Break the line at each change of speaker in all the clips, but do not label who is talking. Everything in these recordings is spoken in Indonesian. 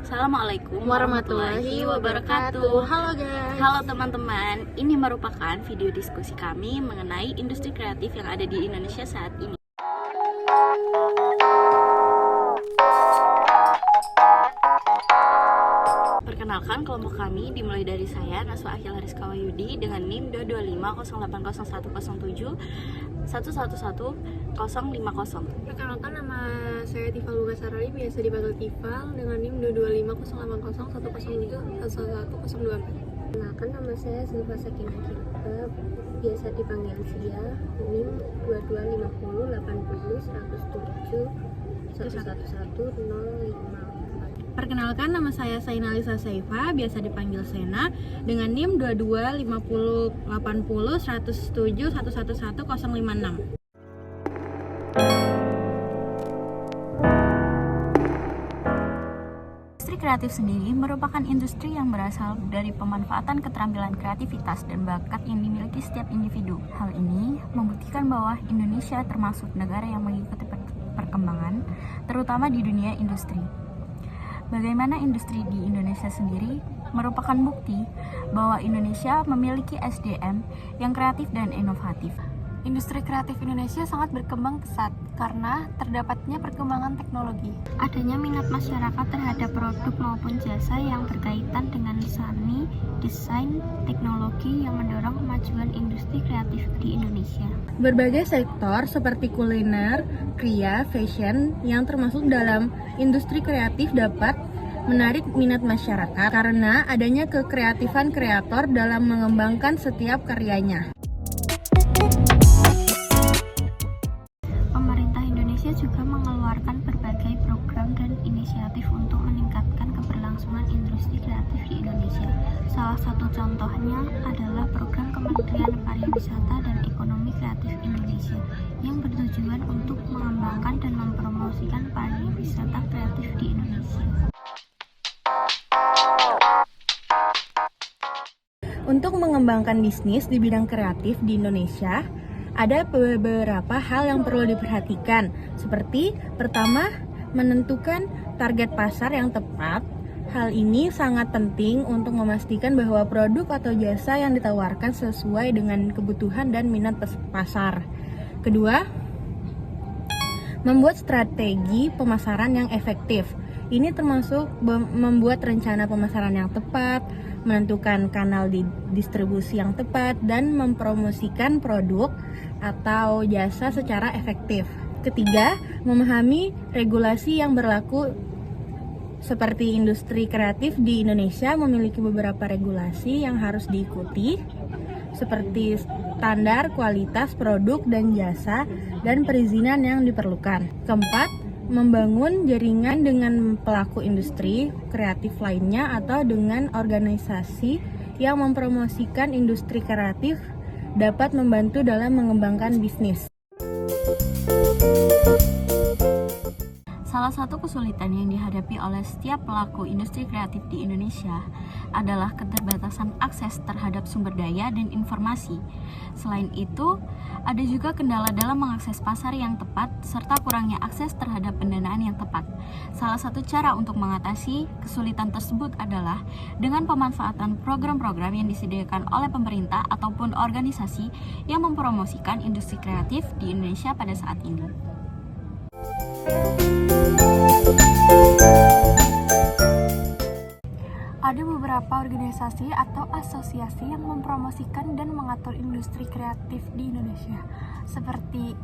Assalamualaikum
warahmatullahi wabarakatuh.
Halo guys. Halo teman-teman. Ini merupakan video diskusi kami mengenai industri kreatif yang ada di Indonesia saat ini. Perkenalkan, kelompok kami dimulai dari saya, Naswa Akhil Hariska Wayudi, dengan NIM 225080107111050.
Perkenalkan, nama saya Tifal Bunga Sarali, biasa dipanggil Tifal, dengan NIM 225080107111024.
Perkenalkan, nama saya Zulfa Sakinah Kilab, biasa dipanggil Sia, NIM 2250801107111054.
Perkenalkan, nama saya Sainalisa Saifa, biasa dipanggil Sena, dengan NIM 225080107111056.
Industri kreatif sendiri merupakan industri yang berasal dari pemanfaatan keterampilan kreativitas dan bakat yang dimiliki setiap individu. Hal ini membuktikan bahwa Indonesia termasuk negara yang mengikuti perkembangan, terutama di dunia industri. Bagaimana industri di Indonesia sendiri merupakan bukti bahwa Indonesia memiliki SDM yang kreatif dan inovatif.
Industri kreatif Indonesia sangat berkembang pesat karena terdapatnya perkembangan teknologi.
Adanya minat masyarakat terhadap produk maupun jasa yang berkaitan dengan seni, desain, teknologi yang mendorong kemajuan industri kreatif di Indonesia.
Berbagai sektor seperti kuliner, kria, fashion yang termasuk dalam industri kreatif dapat menarik minat masyarakat karena adanya kekreatifan kreator dalam mengembangkan setiap karyanya.
Pemerintah Indonesia juga mengeluarkan berbagai program dan inisiatif untuk meningkatkan keberlangsungan industri kreatif di Indonesia. Salah satu contohnya adalah program Kementerian Pariwisata dan Ekonomi Kreatif Indonesia yang bertujuan untuk mengembangkan dan mempromosikan pariwisata kreatif di Indonesia.
Untuk mengembangkan bisnis di bidang kreatif di Indonesia, ada beberapa hal yang perlu diperhatikan, seperti pertama, menentukan target pasar yang tepat. Hal ini sangat penting untuk memastikan bahwa produk atau jasa yang ditawarkan sesuai dengan kebutuhan dan minat pasar. Kedua, membuat strategi pemasaran yang efektif. Ini termasuk membuat rencana pemasaran yang tepat, menentukan kanal distribusi yang tepat, dan mempromosikan produk atau jasa secara efektif. Ketiga, memahami regulasi yang berlaku. Seperti industri kreatif di Indonesia memiliki beberapa regulasi yang harus diikuti, seperti standar kualitas produk dan jasa dan perizinan yang diperlukan. Keempat, membangun jaringan dengan pelaku industri kreatif lainnya atau dengan organisasi yang mempromosikan industri kreatif dapat membantu dalam mengembangkan bisnis.
Salah satu kesulitan yang dihadapi oleh setiap pelaku industri kreatif di Indonesia adalah keterbatasan akses terhadap sumber daya dan informasi. Selain itu, ada juga kendala dalam mengakses pasar yang tepat serta kurangnya akses terhadap pendanaan yang tepat. Salah satu cara untuk mengatasi kesulitan tersebut adalah dengan pemanfaatan program-program yang disediakan oleh pemerintah ataupun organisasi yang mempromosikan industri kreatif di Indonesia pada saat ini.
Ada beberapa organisasi atau asosiasi yang mempromosikan dan mengatur industri kreatif di Indonesia, seperti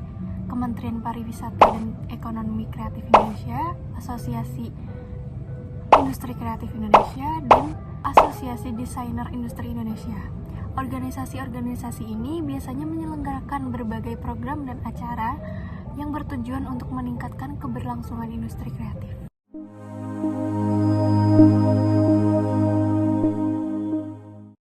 Kementerian Pariwisata dan Ekonomi Kreatif Indonesia, Asosiasi Industri Kreatif Indonesia, dan Asosiasi Desainer Industri Indonesia. Organisasi-organisasi ini biasanya menyelenggarakan berbagai program dan acara yang bertujuan untuk meningkatkan keberlangsungan industri kreatif.